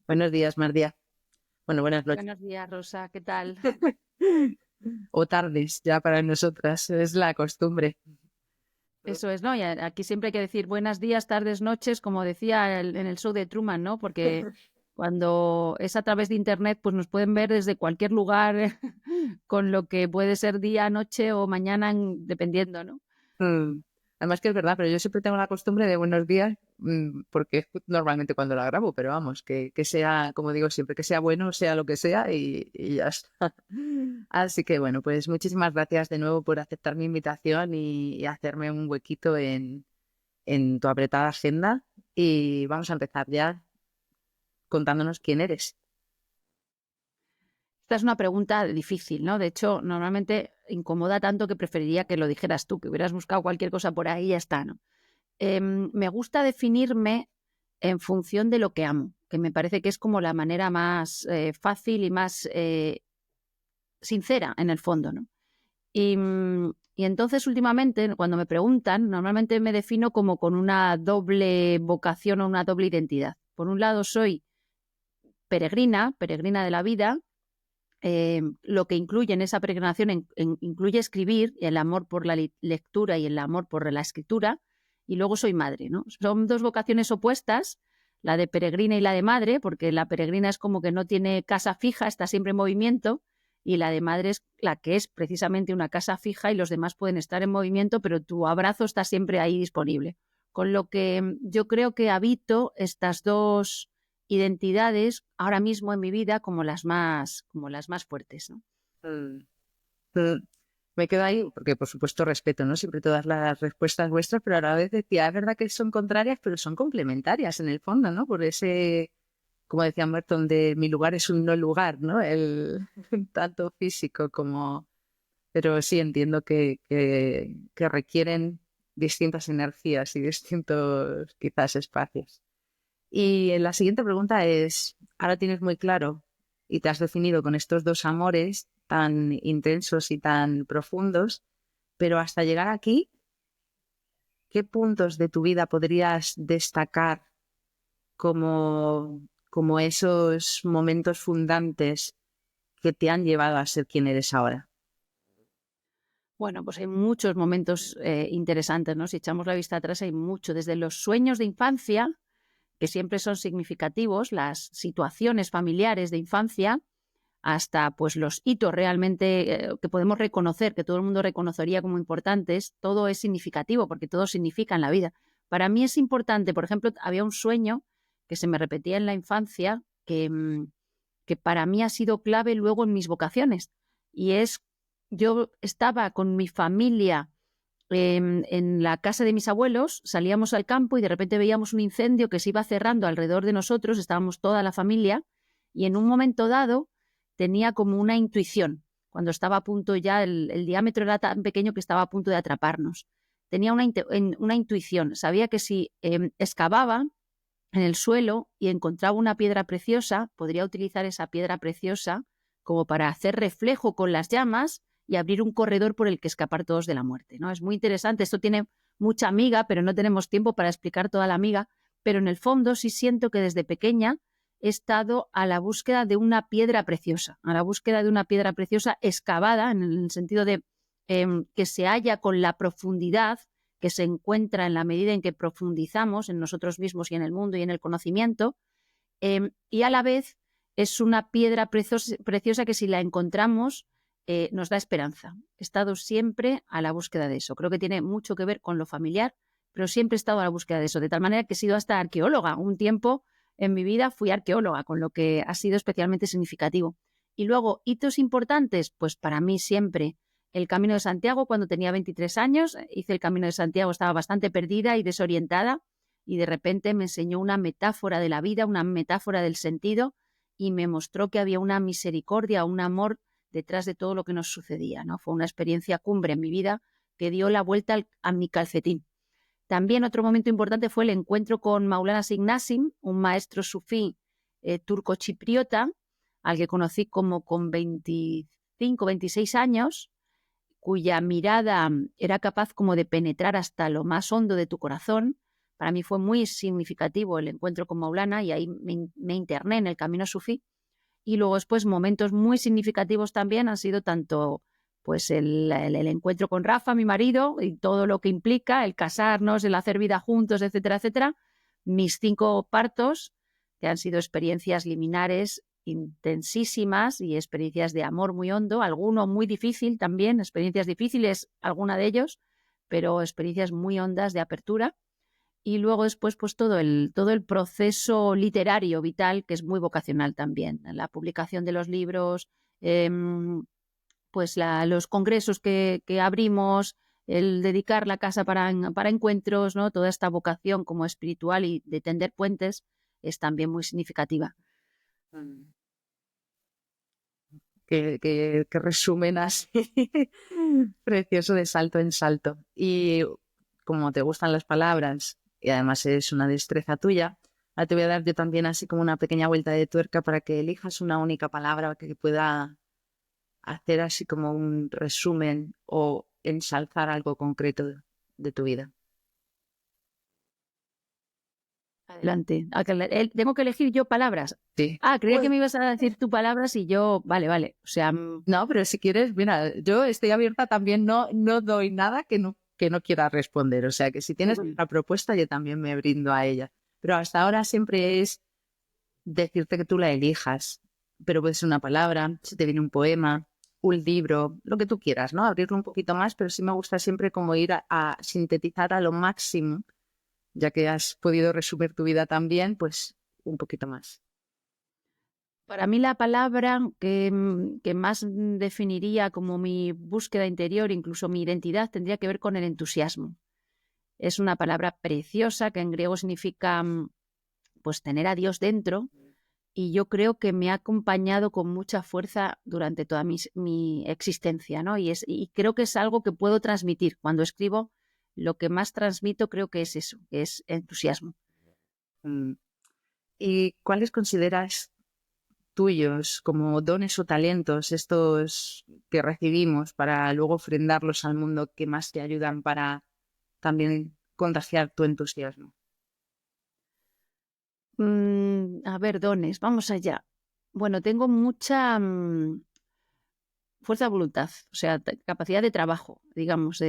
Buenos días, Mardia. Bueno, buenas noches. Buenos días, Rosa, ¿qué tal? O tardes, ya para nosotras, es la costumbre. Eso es, ¿no? Y aquí siempre hay que decir buenos días, tardes, noches, como decía en el show de Truman, ¿no? Porque cuando es a través de Internet, pues nos pueden ver desde cualquier lugar, con lo que puede ser día, noche o mañana, dependiendo, ¿no? Mm. Además que es verdad, pero yo siempre tengo la costumbre de buenos días, porque es normalmente cuando la grabo, pero vamos, que sea, como digo siempre, que sea bueno, sea lo que sea y ya está. Así que bueno, pues muchísimas gracias de nuevo por aceptar mi invitación y hacerme un huequito en tu apretada agenda. Y vamos a empezar ya contándonos quién eres. Esta es una pregunta difícil, ¿no? De hecho, normalmente incomoda tanto que preferiría que lo dijeras tú, que hubieras buscado cualquier cosa por ahí y ya está, ¿no? Me gusta definirme en función de lo que amo, que me parece que es como la manera más fácil y más sincera en el fondo, ¿no? Y entonces últimamente, cuando me preguntan, normalmente me defino como con una doble vocación o una doble identidad. Por un lado soy peregrina, peregrina de la vida, lo que incluye en esa peregrinación incluye escribir, el amor por la lectura y el amor por la escritura, y luego soy madre, ¿no? Son dos vocaciones opuestas, la de peregrina y la de madre, porque la peregrina es como que no tiene casa fija, está siempre en movimiento, y la de madre es la que es precisamente una casa fija y los demás pueden estar en movimiento, pero tu abrazo está siempre ahí disponible. Con lo que yo creo que habito estas dos identidades ahora mismo en mi vida como las más fuertes, ¿no? Mm. Mm. Me quedo ahí porque, por supuesto, respeto, ¿no? Siempre todas las respuestas vuestras, pero a la vez decía, es verdad que son contrarias, pero son complementarias en el fondo, ¿no? Por ese, como decía Merton, de mi lugar es un no lugar, ¿no? El tanto físico como... Pero sí entiendo que requieren distintas energías y distintos, quizás, espacios. Y la siguiente pregunta es, ahora tienes muy claro y te has definido con estos dos amores tan intensos y tan profundos, pero hasta llegar aquí, ¿qué puntos de tu vida podrías destacar como esos momentos fundantes que te han llevado a ser quien eres ahora? Bueno, pues hay muchos momentos interesantes, ¿no? Si echamos la vista atrás hay mucho, desde los sueños de infancia, que siempre son significativos, las situaciones familiares de infancia, hasta pues los hitos realmente que podemos reconocer, que todo el mundo reconocería como importantes, todo es significativo porque todo significa en la vida. Para mí es importante, por ejemplo, había un sueño que se me repetía en la infancia que para mí ha sido clave luego en mis vocaciones y es, yo estaba con mi familia en la casa de mis abuelos, salíamos al campo y de repente veíamos un incendio que se iba cerrando alrededor de nosotros, estábamos toda la familia y en un momento dado tenía como una intuición, cuando estaba a punto ya, el diámetro era tan pequeño que estaba a punto de atraparnos. Tenía una intuición, sabía que si excavaba en el suelo y encontraba una piedra preciosa, podría utilizar esa piedra preciosa como para hacer reflejo con las llamas y abrir un corredor por el que escapar todos de la muerte, ¿no? Es muy interesante, esto tiene mucha miga, pero no tenemos tiempo para explicar toda la miga, pero en el fondo sí siento que desde pequeña he estado a la búsqueda de una piedra preciosa, a la búsqueda de una piedra preciosa excavada en el sentido de que se halla con la profundidad que se encuentra en la medida en que profundizamos en nosotros mismos y en el mundo y en el conocimiento, y a la vez es una piedra preciosa que si la encontramos nos da esperanza. He estado siempre a la búsqueda de eso. Creo que tiene mucho que ver con lo familiar, pero siempre he estado a la búsqueda de eso, de tal manera que he sido hasta arqueóloga. Un tiempo en mi vida fui arqueóloga, con lo que ha sido especialmente significativo. Y luego, hitos importantes, pues para mí siempre el Camino de Santiago. Cuando tenía 23 años, hice el Camino de Santiago, estaba bastante perdida y desorientada y de repente me enseñó una metáfora de la vida, una metáfora del sentido y me mostró que había una misericordia, un amor detrás de todo lo que nos sucedía, ¿no? Fue una experiencia cumbre en mi vida que dio la vuelta a mi calcetín. También otro momento importante fue el encuentro con Maulana Signasim, un maestro sufí turco-chipriota, al que conocí como con 25, 26 años, cuya mirada era capaz como de penetrar hasta lo más hondo de tu corazón, Para mí fue muy significativo el encuentro con Maulana y ahí me interné en el camino sufí. Y luego después momentos muy significativos también han sido tanto pues el encuentro con Rafa, mi marido, y todo lo que implica, el casarnos, el hacer vida juntos, etcétera, etcétera. Mis 5 partos, que han sido experiencias liminares intensísimas y experiencias de amor muy hondo, alguno muy difícil también, experiencias difíciles, alguna de ellos, pero experiencias muy hondas de apertura. Y luego después pues todo el proceso literario vital, que es muy vocacional también, la publicación de los libros, pues los congresos que abrimos, el dedicar la casa para encuentros, ¿no? Toda esta vocación como espiritual y de tender puentes es también muy significativa. Que resumen así precioso de salto en salto. Y como te gustan las palabras y además es una destreza tuya, ahora te voy a dar yo también así como una pequeña vuelta de tuerca para que elijas una única palabra que pueda hacer así como un resumen o ensalzar algo concreto de tu vida. Adelante. ¿Tengo que elegir yo palabras? Sí. Creía que me ibas a decir tú palabras y yo, vale. O sea, no, pero si quieres, mira, yo estoy abierta también, no doy nada que no quiera responder. O sea, que si tienes una propuesta, yo también me brindo a ella. Pero hasta ahora siempre es decirte que tú la elijas. Pero puede ser una palabra, si te viene un poema, un libro, lo que tú quieras, ¿no? Abrirlo un poquito más, pero sí me gusta siempre como ir a sintetizar a lo máximo, ya que has podido resumir tu vida también, pues un poquito más. Para mí la palabra que más definiría como mi búsqueda interior, incluso mi identidad, tendría que ver con el entusiasmo. Es una palabra preciosa que en griego significa pues tener a Dios dentro, y yo creo que me ha acompañado con mucha fuerza durante toda mi existencia, ¿no? Y creo que es algo que puedo transmitir. Cuando escribo, lo que más transmito creo que es eso, que es entusiasmo. ¿Y cuáles consideras tuyos como dones o talentos, estos que recibimos para luego ofrendarlos al mundo, que más te ayudan para también contagiar tu entusiasmo? A ver, dones, vamos allá. Bueno, tengo mucha fuerza de voluntad, o sea, capacidad de trabajo, digamos.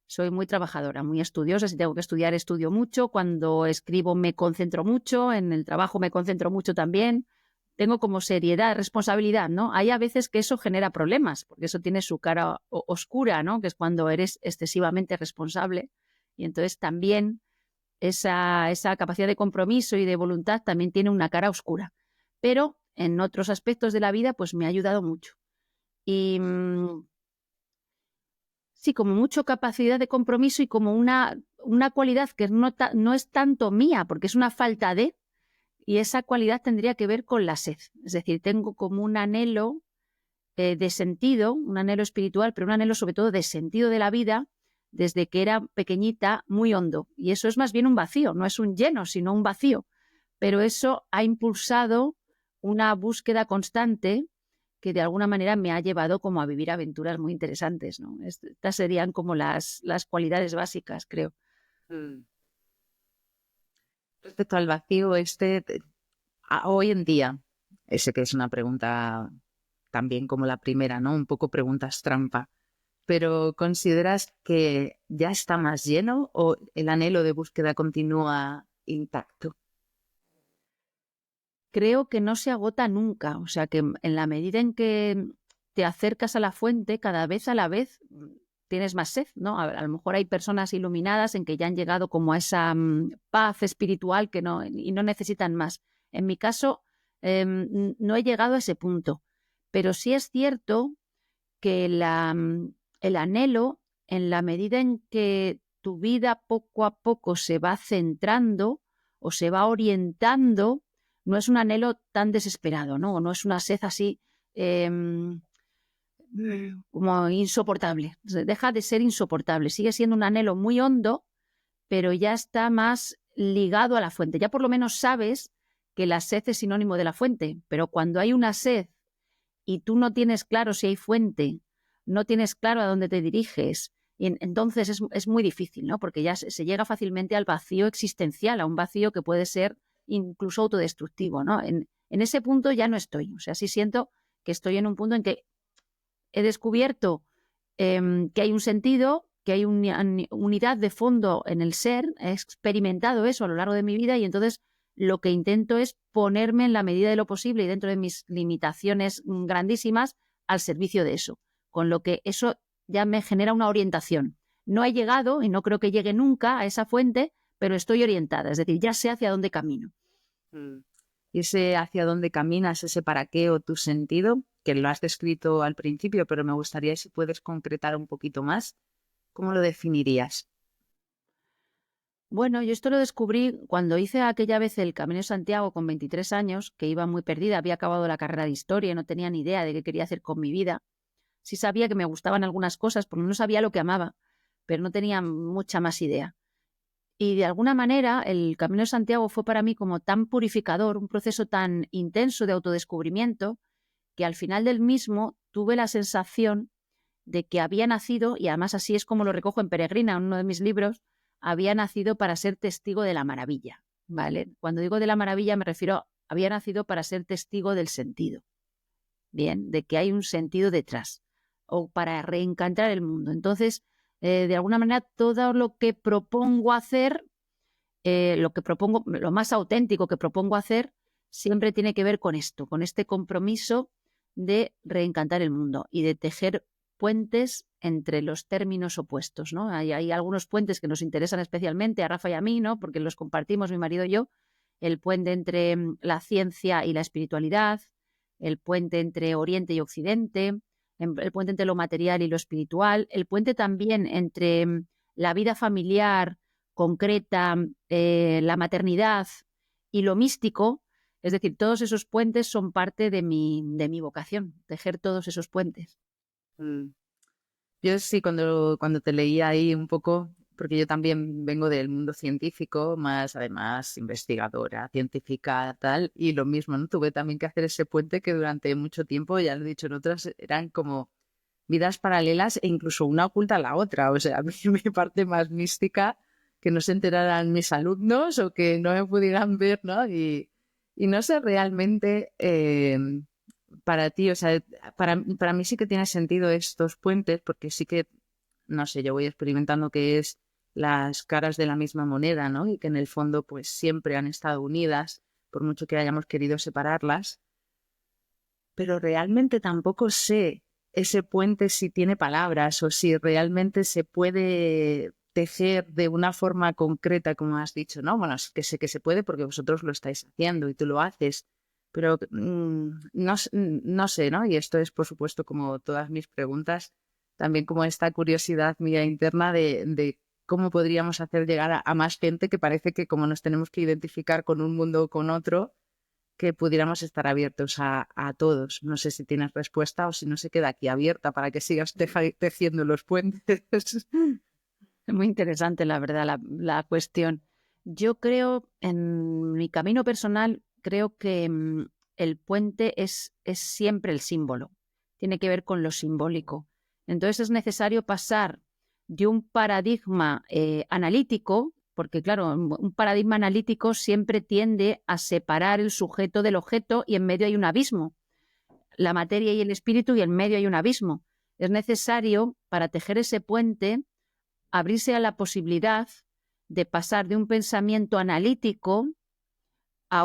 Soy muy trabajadora, muy estudiosa. Si tengo que estudiar, estudio mucho. Cuando escribo me concentro mucho. En el trabajo me concentro mucho también. Tengo como seriedad, responsabilidad, ¿no? Hay a veces que eso genera problemas, porque eso tiene su cara oscura, ¿no? Que es cuando eres excesivamente responsable. Y entonces también esa capacidad de compromiso y de voluntad también tiene una cara oscura. Pero en otros aspectos de la vida, pues me ha ayudado mucho. Y sí, como mucho capacidad de compromiso y como una cualidad que no es tanto mía, porque es una falta de, y esa cualidad tendría que ver con la sed. Es decir, tengo como un anhelo de sentido, un anhelo espiritual, pero un anhelo sobre todo de sentido de la vida, desde que era pequeñita, muy hondo. Y eso es más bien un vacío, no es un lleno, sino un vacío. Pero eso ha impulsado una búsqueda constante que de alguna manera me ha llevado como a vivir aventuras muy interesantes, ¿no? Estas serían como las cualidades básicas, creo. Respecto al vacío, hoy en día, ese que es una pregunta también como la primera, ¿no? Un poco preguntas trampa. Pero ¿consideras que ya está más lleno o el anhelo de búsqueda continúa intacto? Creo que no se agota nunca. O sea, que en la medida en que te acercas a la fuente, cada vez a la vez tienes más sed, ¿no? A lo mejor hay personas iluminadas en que ya han llegado como a esa paz espiritual y no necesitan más. En mi caso, no he llegado a ese punto. Pero sí es cierto que el anhelo, en la medida en que tu vida poco a poco se va centrando o se va orientando, no es un anhelo tan desesperado, ¿no? No es una sed así como insoportable. Deja de ser insoportable. Sigue siendo un anhelo muy hondo, pero ya está más ligado a la fuente. Ya por lo menos sabes que la sed es sinónimo de la fuente, pero cuando hay una sed y tú no tienes claro si hay fuente, no tienes claro a dónde te diriges Y entonces es muy difícil, ¿no? Porque ya se llega fácilmente al vacío existencial, a un vacío que puede ser incluso autodestructivo, ¿no? En ese punto ya no estoy. O sea, sí siento que estoy en un punto en que he descubierto que hay un sentido, que hay una unidad de fondo en el ser, he experimentado eso a lo largo de mi vida y entonces lo que intento es ponerme en la medida de lo posible y dentro de mis limitaciones grandísimas al servicio de eso, con lo que eso ya me genera una orientación. No he llegado y no creo que llegue nunca a esa fuente, pero estoy orientada, es decir, ya sé hacia dónde camino. Y ese hacia dónde caminas, ese para qué o tu sentido, que lo has descrito al principio, pero me gustaría si puedes concretar un poquito más, ¿cómo lo definirías? Bueno, yo esto lo descubrí cuando hice aquella vez el Camino de Santiago con 23 años, que iba muy perdida, había acabado la carrera de historia y no tenía ni idea de qué quería hacer con mi vida. Sí sabía que me gustaban algunas cosas, porque no sabía lo que amaba, pero no tenía mucha más idea. Y de alguna manera el Camino de Santiago fue para mí como tan purificador, un proceso tan intenso de autodescubrimiento, que al final del mismo tuve la sensación de que había nacido, y además así es como lo recojo en Peregrina, en uno de mis libros, había nacido para ser testigo de la maravilla, ¿vale? Cuando digo de la maravilla me refiero, había nacido para ser testigo del sentido, ¿bien? De que hay un sentido detrás, o para reencantar el mundo. Entonces, de alguna manera, todo lo que propongo hacer, lo más auténtico que propongo hacer, siempre tiene que ver con esto, con este compromiso de reencantar el mundo y de tejer puentes entre los términos opuestos, ¿no? Hay algunos puentes que nos interesan especialmente a Rafa y a mí, ¿no? Porque los compartimos mi marido y yo, el puente entre la ciencia y la espiritualidad, el puente entre Oriente y Occidente, el puente entre lo material y lo espiritual, el puente también entre la vida familiar concreta, la maternidad y lo místico. Es decir, todos esos puentes son parte de mi vocación, tejer todos esos puentes. Yo sí, cuando te leía ahí un poco, porque yo también vengo del mundo científico, más además investigadora, científica, tal, y lo mismo, ¿no? Tuve también que hacer ese puente que durante mucho tiempo, ya lo he dicho en otras, eran como vidas paralelas e incluso una oculta a la otra. O sea, a mí mi parte más mística, que no se enteraran mis alumnos o que no me pudieran ver, ¿no? Y no sé realmente para ti, o sea, para mí sí que tiene sentido estos puentes, porque sí que, no sé, yo voy experimentando que es las caras de la misma moneda, ¿no? Y que en el fondo, pues siempre han estado unidas, por mucho que hayamos querido separarlas. Pero realmente tampoco sé ese puente si tiene palabras o si realmente se puede tejer de una forma concreta, como has dicho, ¿no? Bueno, es que sé que se puede porque vosotros lo estáis haciendo y tú lo haces, pero no sé, ¿no? Y esto es, por supuesto, como todas mis preguntas, también como esta curiosidad mía interna de cómo podríamos hacer llegar a más gente, que parece que como nos tenemos que identificar con un mundo o con otro, que pudiéramos estar abiertos a todos. No sé si tienes respuesta o si no se queda aquí abierta para que sigas tejiendo los puentes. Muy interesante, la verdad, la cuestión. Yo creo, en mi camino personal, creo que el puente es siempre el símbolo. Tiene que ver con lo simbólico. Entonces es necesario pasar de un paradigma analítico, porque claro, un paradigma analítico siempre tiende a separar el sujeto del objeto y en medio hay un abismo. La materia y el espíritu y en medio hay un abismo. Es necesario, para tejer ese puente, abrirse a la posibilidad de pasar de un pensamiento analítico a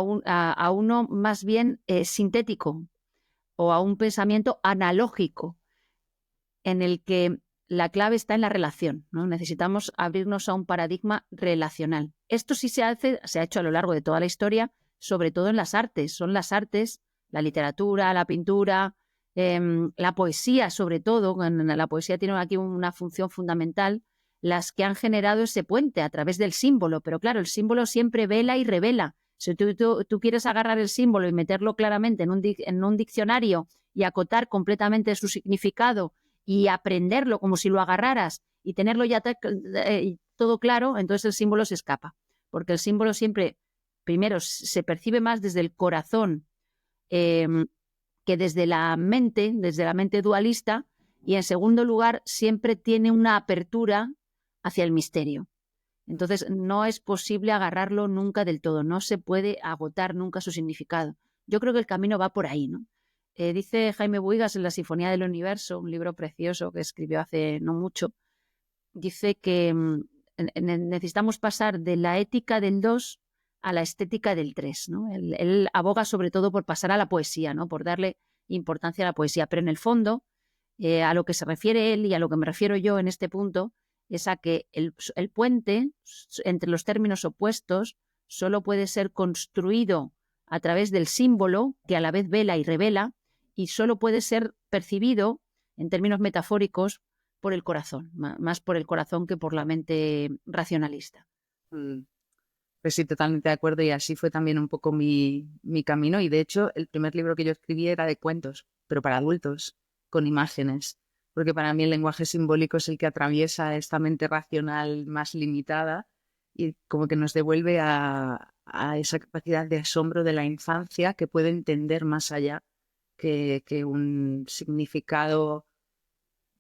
uno más bien sintético o a un pensamiento analógico en el que la clave está en la relación, ¿no? Necesitamos abrirnos a un paradigma relacional. Esto sí se ha hecho a lo largo de toda la historia, sobre todo en las artes. Son las artes, la literatura, la pintura, la poesía, sobre todo. La poesía tiene aquí una función fundamental, las que han generado ese puente a través del símbolo. Pero claro, el símbolo siempre vela y revela. Si tú quieres agarrar el símbolo y meterlo claramente en un diccionario y acotar completamente su significado y aprenderlo como si lo agarraras y tenerlo ya todo claro, entonces el símbolo se escapa. Porque el símbolo siempre, primero, se percibe más desde el corazón que desde la mente dualista, Y en segundo lugar, siempre tiene una apertura hacia el misterio. Entonces, no es posible agarrarlo nunca del todo, no se puede agotar nunca su significado. Yo creo que el camino va por ahí, ¿no? Dice Jaime Buigas en La Sinfonía del Universo, un libro precioso que escribió hace no mucho, dice que necesitamos pasar de la ética del 2 a la estética del 3, ¿no? Él aboga sobre todo por pasar a la poesía, ¿no? Por darle importancia a la poesía, pero en el fondo, a lo que se refiere él y a lo que me refiero yo en este punto, es a que el puente entre los términos opuestos solo puede ser construido a través del símbolo, que a la vez vela y revela, y solo puede ser percibido, en términos metafóricos, por el corazón, más por el corazón que por la mente racionalista. Pues sí, totalmente de acuerdo, y así fue también un poco mi camino, y de hecho el primer libro que yo escribí era de cuentos, pero para adultos, con imágenes, porque para mí el lenguaje simbólico es el que atraviesa esta mente racional más limitada y como que nos devuelve a esa capacidad de asombro de la infancia que puede entender más allá que un significado,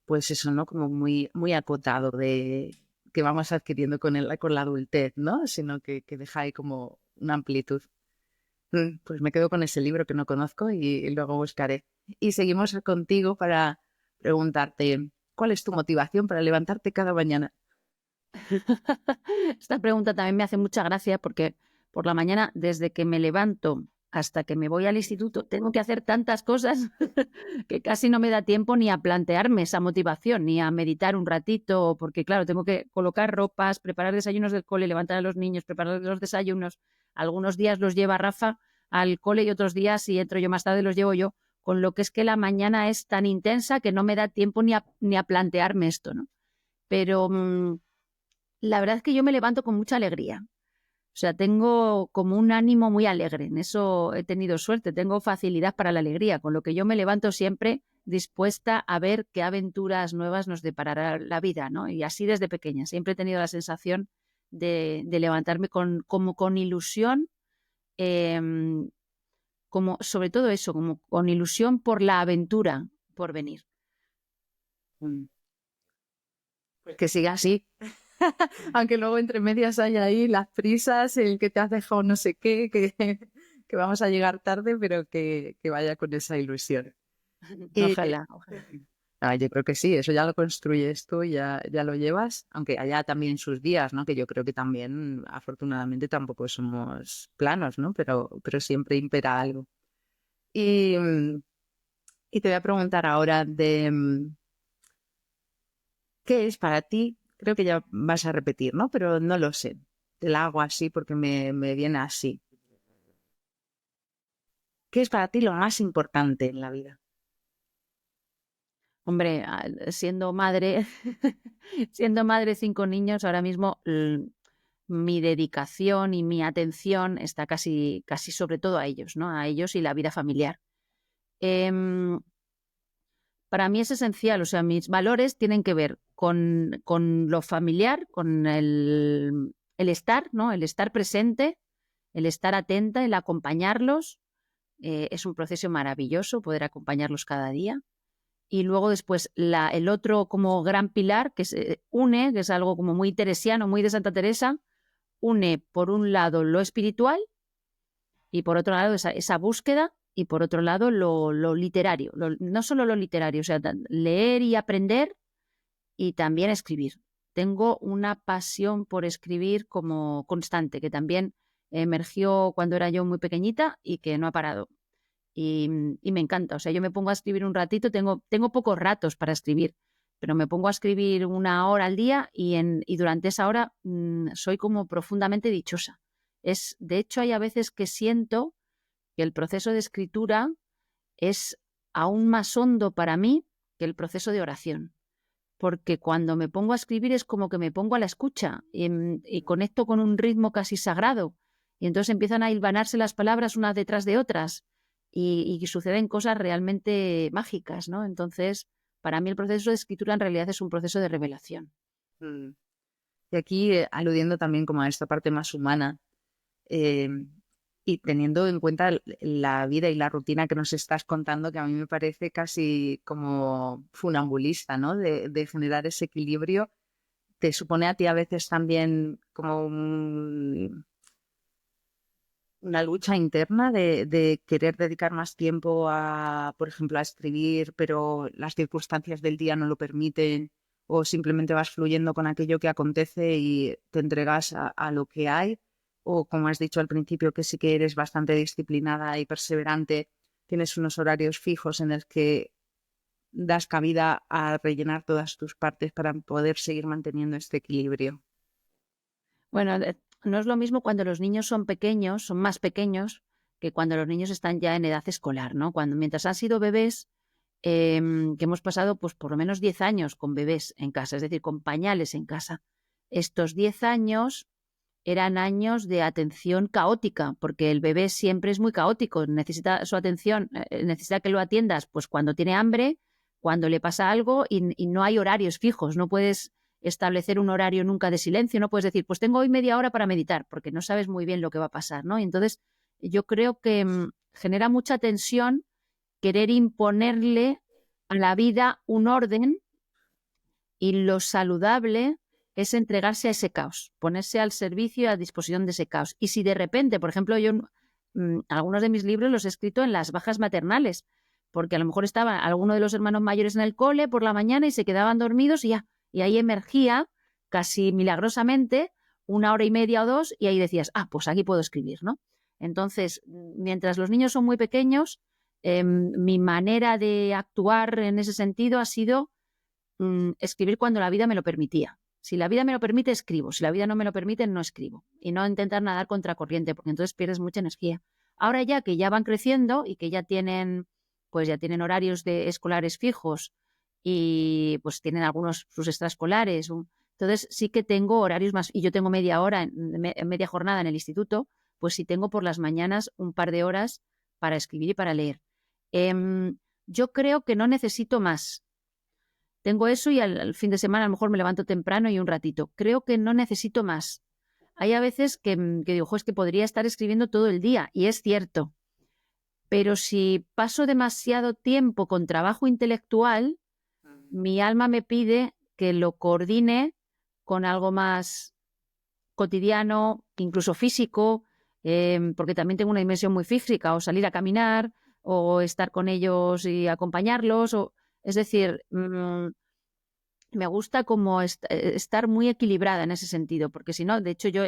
pues eso, ¿no? Como muy, muy acotado de que vamos adquiriendo con la adultez, ¿no? Sino que deja ahí como una amplitud. Pues me quedo con ese libro que no conozco y luego buscaré. Y seguimos contigo para preguntarte, ¿cuál es tu motivación para levantarte cada mañana? Esta pregunta también me hace mucha gracia porque por la mañana, desde que me levanto hasta que me voy al instituto, tengo que hacer tantas cosas que casi no me da tiempo ni a plantearme esa motivación, ni a meditar un ratito, porque claro, tengo que colocar ropas, preparar desayunos del cole, levantar a los niños, preparar los desayunos. Algunos días los lleva Rafa al cole y otros días, si entro yo más tarde, los llevo yo, con lo que es que la mañana es tan intensa que no me da tiempo ni a plantearme esto, ¿no? Pero la verdad es que yo me levanto con mucha alegría. O sea, tengo como un ánimo muy alegre. En eso he tenido suerte, tengo facilidad para la alegría, con lo que yo me levanto siempre dispuesta a ver qué aventuras nuevas nos deparará la vida, ¿no? Y así desde pequeña. Siempre he tenido la sensación de levantarme como con ilusión, como sobre todo eso, como con ilusión por la aventura por venir. Pues que siga así. Aunque luego entre medias hay ahí las prisas, el que te has dejado no sé qué, que vamos a llegar tarde, pero que vaya con esa ilusión. Ojalá, ojalá. Yo creo que sí, eso ya lo construyes tú, ya lo llevas, aunque haya también sus días, ¿no? Que yo creo que también, afortunadamente, tampoco somos planos, ¿no? Pero siempre impera algo. Y, y te voy a preguntar ahora ¿qué es para ti? Creo que ya vas a repetir, ¿no? Pero no lo sé. Te la hago así porque me viene así. ¿Qué es para ti lo más importante en la vida? Hombre, siendo madre, siendo madre de 5 niños, ahora mismo mi dedicación y mi atención está casi sobre todo a ellos, ¿no? A ellos y la vida familiar. Em, para mí es esencial, o sea, mis valores tienen que ver con lo familiar, con el estar, ¿no? El estar presente, el estar atenta, el acompañarlos. Es un proceso maravilloso poder acompañarlos cada día. Y luego después el otro como gran pilar que se une, que es algo como muy teresiano, muy de Santa Teresa, une por un lado lo espiritual y por otro lado esa búsqueda y por otro lado lo literario, no solo lo literario, o sea, leer y aprender y también escribir. Tengo una pasión por escribir como constante, que también emergió cuando era yo muy pequeñita y que no ha parado. Y me encanta, o sea, yo me pongo a escribir un ratito, tengo pocos ratos para escribir, pero me pongo a escribir 1 hora al día y durante esa hora soy como profundamente dichosa. De hecho, hay a veces que siento que el proceso de escritura es aún más hondo para mí que el proceso de oración, porque cuando me pongo a escribir es como que me pongo a la escucha y conecto con un ritmo casi sagrado, y entonces empiezan a hilvanarse las palabras unas detrás de otras y suceden cosas realmente mágicas, ¿no? Entonces, para mí el proceso de escritura en realidad es un proceso de revelación. Mm. Y aquí, aludiendo también como a esta parte más humana, eh, Y teniendo en cuenta la vida y la rutina que nos estás contando, que a mí me parece casi como funambulista, ¿no? De generar ese equilibrio, ¿te supone a ti a veces también como una lucha interna de querer dedicar más tiempo a, por ejemplo, a escribir, pero las circunstancias del día no lo permiten, o simplemente vas fluyendo con aquello que acontece y te entregas a lo que hay? O como has dicho al principio, que sí que eres bastante disciplinada y perseverante, tienes unos horarios fijos en los que das cabida a rellenar todas tus partes para poder seguir manteniendo este equilibrio. Bueno, no es lo mismo cuando los niños son pequeños, son más pequeños, que cuando los niños están ya en edad escolar, ¿no? Mientras han sido bebés, que hemos pasado pues por lo menos 10 años con bebés en casa, es decir, con pañales en casa. Estos 10 años eran años de atención caótica, porque el bebé siempre es muy caótico, necesita su atención, necesita que lo atiendas pues cuando tiene hambre, cuando le pasa algo y no hay horarios fijos, no puedes establecer un horario nunca de silencio, no puedes decir, pues tengo hoy media hora para meditar, porque no sabes muy bien lo que va a pasar, ¿no? Y entonces yo creo que genera mucha tensión querer imponerle a la vida un orden, y lo saludable es entregarse a ese caos, ponerse al servicio y a disposición de ese caos. Y si de repente, por ejemplo, yo algunos de mis libros los he escrito en las bajas maternales, porque a lo mejor estaba alguno de los hermanos mayores en el cole por la mañana y se quedaban dormidos y ya, y ahí emergía casi milagrosamente 1 hora y media o 2 y ahí decías, pues aquí puedo escribir, ¿no? Entonces, mientras los niños son muy pequeños, mi manera de actuar en ese sentido ha sido escribir cuando la vida me lo permitía. Si la vida me lo permite, escribo. Si la vida no me lo permite, no escribo. Y no intentar nadar contracorriente, porque entonces pierdes mucha energía. Ahora ya que ya van creciendo y que ya tienen, pues ya tienen horarios de escolares fijos y pues tienen algunos sus extraescolares. Entonces sí que tengo horarios más, y yo tengo media hora, media jornada en el instituto, pues sí tengo por las mañanas un par de horas para escribir y para leer. Yo creo que no necesito más. Tengo eso y al fin de semana a lo mejor me levanto temprano y un ratito. Creo que no necesito más. Hay a veces que digo, es que podría estar escribiendo todo el día, y es cierto. Pero si paso demasiado tiempo con trabajo intelectual, mi alma me pide que lo coordine con algo más cotidiano, incluso físico, porque también tengo una dimensión muy física, o salir a caminar, o estar con ellos y acompañarlos, es decir, me gusta como estar muy equilibrada en ese sentido, porque si no, de hecho yo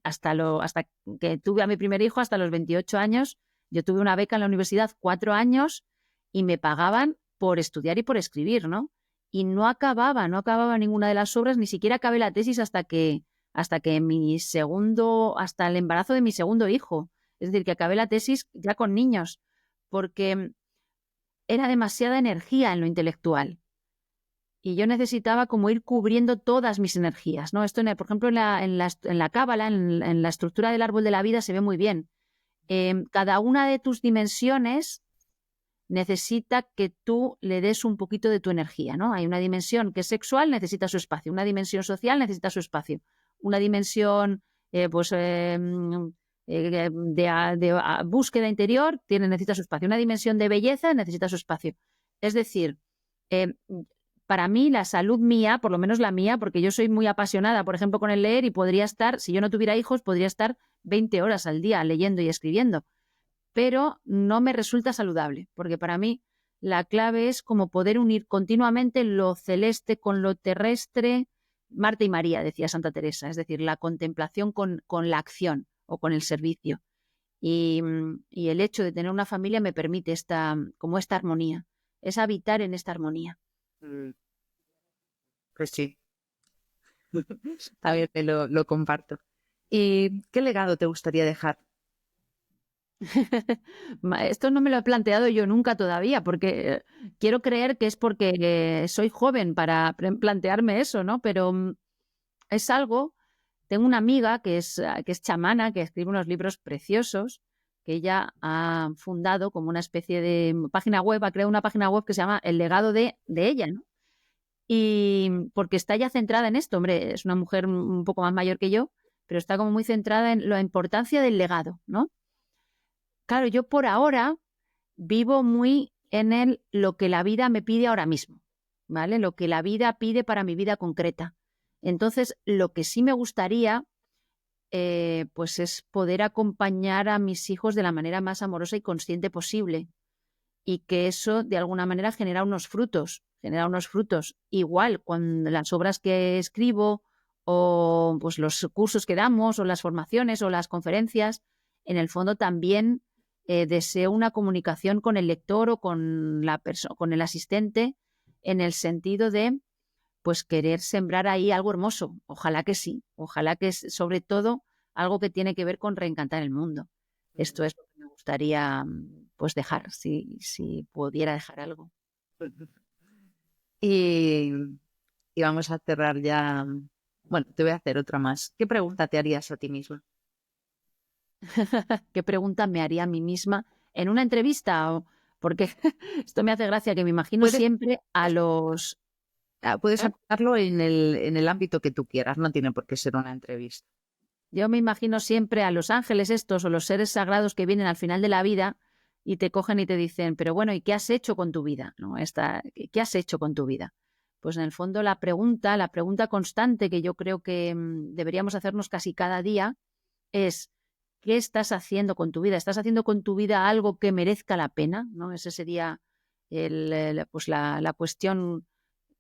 hasta que tuve a mi primer hijo, hasta los 28 años, yo tuve una beca en la universidad 4 años y me pagaban por estudiar y por escribir, ¿no? Y no acababa ninguna de las obras, ni siquiera acabé la tesis hasta que hasta el embarazo de mi segundo hijo. Es decir, que acabé la tesis ya con niños, porque era demasiada energía en lo intelectual. Y yo necesitaba como ir cubriendo todas mis energías, ¿no? Esto, por ejemplo, en la cábala, en la estructura del árbol de la vida se ve muy bien. Cada una de tus dimensiones necesita que tú le des un poquito de tu energía, ¿no? Hay una dimensión que es sexual, necesita su espacio. Una dimensión social necesita su espacio. Una dimensión de búsqueda interior necesita su espacio. Una dimensión de belleza necesita su espacio. Es decir, para mí, la salud mía, por lo menos la mía, porque yo soy muy apasionada, por ejemplo, con el leer, y podría estar, si yo no tuviera hijos, podría estar 20 horas al día leyendo y escribiendo, pero no me resulta saludable, porque para mí la clave es como poder unir continuamente lo celeste con lo terrestre, Marta y María, decía Santa Teresa, es decir, la contemplación con la acción o con el servicio. Y el hecho de tener una familia me permite esta armonía, es habitar en esta armonía. Pues sí, también lo comparto. ¿Y qué legado te gustaría dejar? Esto no me lo he planteado yo nunca todavía, porque quiero creer que es porque soy joven para plantearme eso, ¿no? Pero es algo. Tengo una amiga que es chamana, que escribe unos libros preciosos, que ella ha fundado como una especie de página web, ha creado una página web que se llama El legado de ella, ¿no? Y porque está ya centrada en esto, hombre, es una mujer un poco más mayor que yo, pero está como muy centrada en la importancia del legado, ¿no? claro, yo por ahora vivo muy en lo que la vida me pide ahora mismo, ¿vale? Lo que la vida pide para mi vida concreta. Entonces, lo que sí me gustaría, pues es poder acompañar a mis hijos de la manera más amorosa y consciente posible, y que eso de alguna manera genera unos frutos. Igual con las obras que escribo o pues los cursos que damos o las formaciones o las conferencias, en el fondo también deseo una comunicación con el lector o con con el asistente, en el sentido de pues querer sembrar ahí algo hermoso. Ojalá que sí, ojalá que es sobre todo algo que tiene que ver con reencantar el mundo. Esto es lo que me gustaría pues dejar, si pudiera dejar algo. Y, y vamos a cerrar ya. Bueno, te voy a hacer otra más. ¿Qué pregunta te harías a ti misma? ¿Qué pregunta me haría a mí misma en una entrevista? Porque esto me hace gracia, que me imagino Puedes, siempre a los... puedes ¿eh? aplicarlo en el ámbito que tú quieras, no tiene por qué ser una entrevista. Yo me imagino siempre a los ángeles estos o los seres sagrados que vienen al final de la vida y te cogen y te dicen, pero bueno, ¿y qué has hecho con tu vida? ¿No? ¿Qué has hecho con tu vida? Pues en el fondo la pregunta constante que yo creo que deberíamos hacernos casi cada día es: ¿qué estás haciendo con tu vida? ¿Estás haciendo con tu vida algo que merezca la pena? ¿No? Ese sería pues la cuestión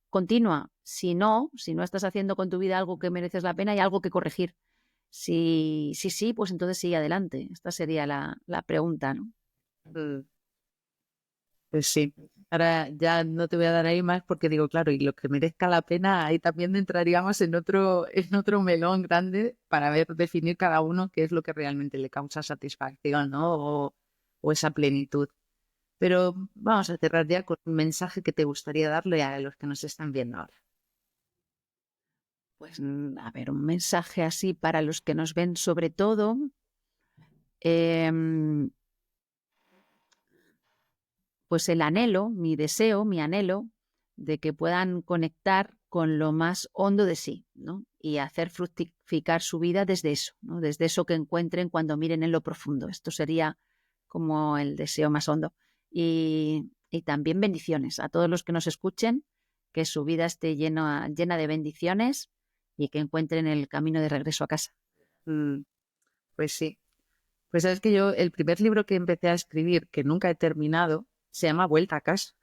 continua. Si no estás haciendo con tu vida algo que mereces la pena, hay algo que corregir. Sí, pues entonces sigue adelante. Esta sería la pregunta, ¿no? Mm, Pues sí. Ahora ya no te voy a dar ahí más porque digo, claro, y lo que merezca la pena, ahí también entraríamos en otro melón grande para ver, definir cada uno qué es lo que realmente le causa satisfacción, ¿no? O esa plenitud. Pero vamos a cerrar ya con un mensaje que te gustaría darle a los que nos están viendo ahora. Pues a ver, un mensaje así para los que nos ven sobre todo. em, pues el anhelo, mi deseo, mi anhelo de que puedan conectar con lo más hondo de sí, ¿no? Y hacer fructificar su vida desde eso, ¿no? Desde eso que encuentren cuando miren en lo profundo. Esto sería como el deseo más hondo. Y también bendiciones a todos los que nos escuchen, que su vida esté llena de bendiciones y que encuentren el camino de regreso a casa. Mm, Pues sí. Pues sabes que yo, el primer libro que empecé a escribir, que nunca he terminado, se llama Vuelta a casa.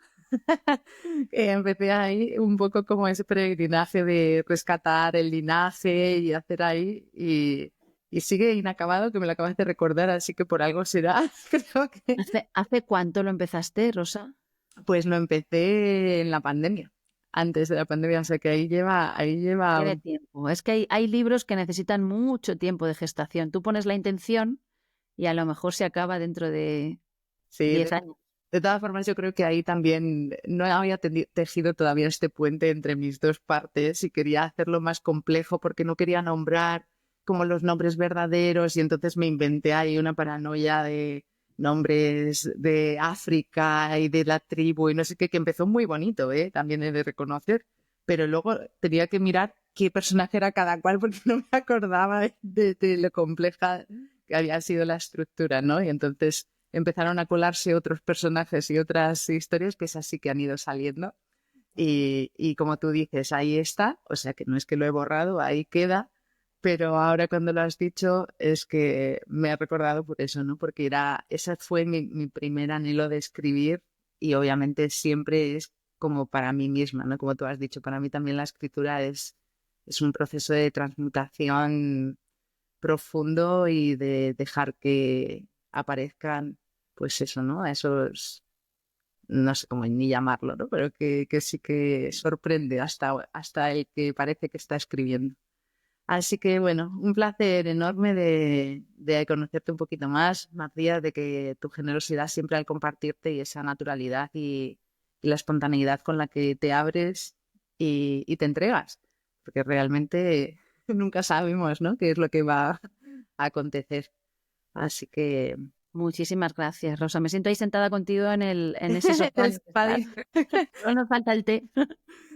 Empecé ahí un poco como ese peregrinaje de rescatar el linaje y hacer ahí, y sigue inacabado, que me lo acabas de recordar, así que por algo será. Creo que ¿Hace cuánto lo empezaste, Rosa? pues lo empecé en la pandemia, antes de la pandemia, o sea que ahí lleva Tiene tiempo. Es que hay libros que necesitan mucho tiempo de gestación. Tú pones la intención y a lo mejor se acaba dentro de sí, 10 años. de todas formas, yo creo que ahí también no había tejido todavía este puente entre mis dos partes y quería hacerlo más complejo porque no quería nombrar como los nombres verdaderos, y entonces me inventé ahí una paranoia de nombres de África y de la tribu y no sé qué, que empezó muy bonito, ¿eh? También he de reconocer, pero luego tenía que mirar qué personaje era cada cual porque no me acordaba de lo compleja que había sido la estructura, ¿no? Y entonces empezaron a colarse otros personajes y otras historias que es así que han ido saliendo. Y como tú dices, ahí está, o sea que no es que lo he borrado, ahí queda, pero ahora cuando lo has dicho es que me ha recordado por eso, ¿no? Porque ese fue mi primer anhelo de escribir, y obviamente siempre es como para mí misma, ¿no? Como tú has dicho, para mí también la escritura es un proceso de transmutación profundo y de dejar que aparezcan, pues eso, ¿no? Esos, no sé cómo ni llamarlo, ¿no? Pero que sí que sorprende hasta el que parece que está escribiendo. Así que bueno, un placer enorme de conocerte un poquito más, María, de que tu generosidad siempre al compartirte y esa naturalidad y la espontaneidad con la que te abres y te entregas, porque realmente nunca sabemos, ¿no? Qué es lo que va a acontecer. Así que Muchísimas gracias, Rosa. Me siento ahí sentada contigo en ese sofá. el spa. Solo nos falta el té.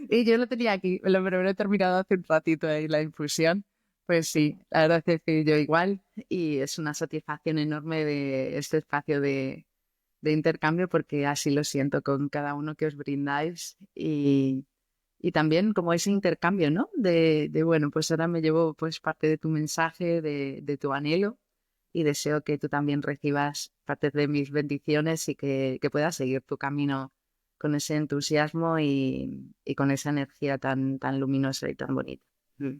Y yo lo tenía aquí, pero me lo he terminado hace un ratito ahí la infusión Pues sí, la verdad es que yo igual y es una satisfacción enorme de este espacio de intercambio porque así lo siento con cada uno que os brindáis y también como ese intercambio, ¿no? Bueno, pues ahora me llevo pues parte de tu mensaje, de tu anhelo y deseo que tú también recibas parte de mis bendiciones y que puedas seguir tu camino con ese entusiasmo y con esa energía tan luminosa y tan bonita. Mm.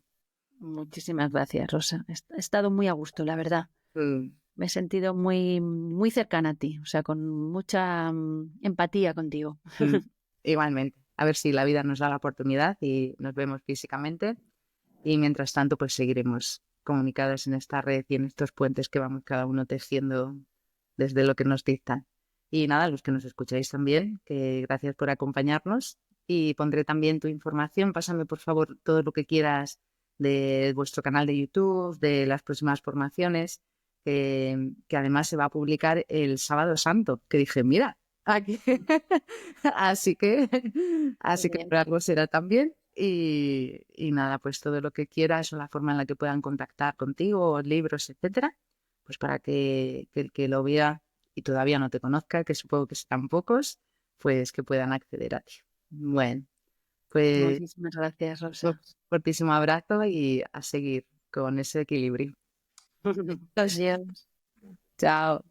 Muchísimas gracias, Rosa. He estado muy a gusto, la verdad. Mm. Me he sentido muy cercana a ti, o sea, con mucha empatía contigo. Mm. Igualmente. A ver si la vida nos da la oportunidad y nos vemos físicamente. Y mientras tanto, pues seguiremos comunicados en esta red y en estos puentes que vamos cada uno tejiendo desde lo que nos dictan. Y nada, los que nos escucháis también, que gracias por acompañarnos. Y pondré también tu información. Pásame, por favor, todo lo que quieras de vuestro canal de YouTube, de las próximas formaciones, que además se va a publicar el Sábado Santo, que dije, mira, aquí. Así que, Muy así que bien. por algo será también. Y nada, pues todo lo que quieras o la forma en la que puedan contactar contigo, o libros, etcétera, pues para que el que lo vea y todavía no te conozca, que supongo que serán pocos, pues que puedan acceder a ti. Bueno, pues Muchísimas gracias, un Rosa. fortísimo abrazo y a seguir con ese equilibrio. Adiós. Chao.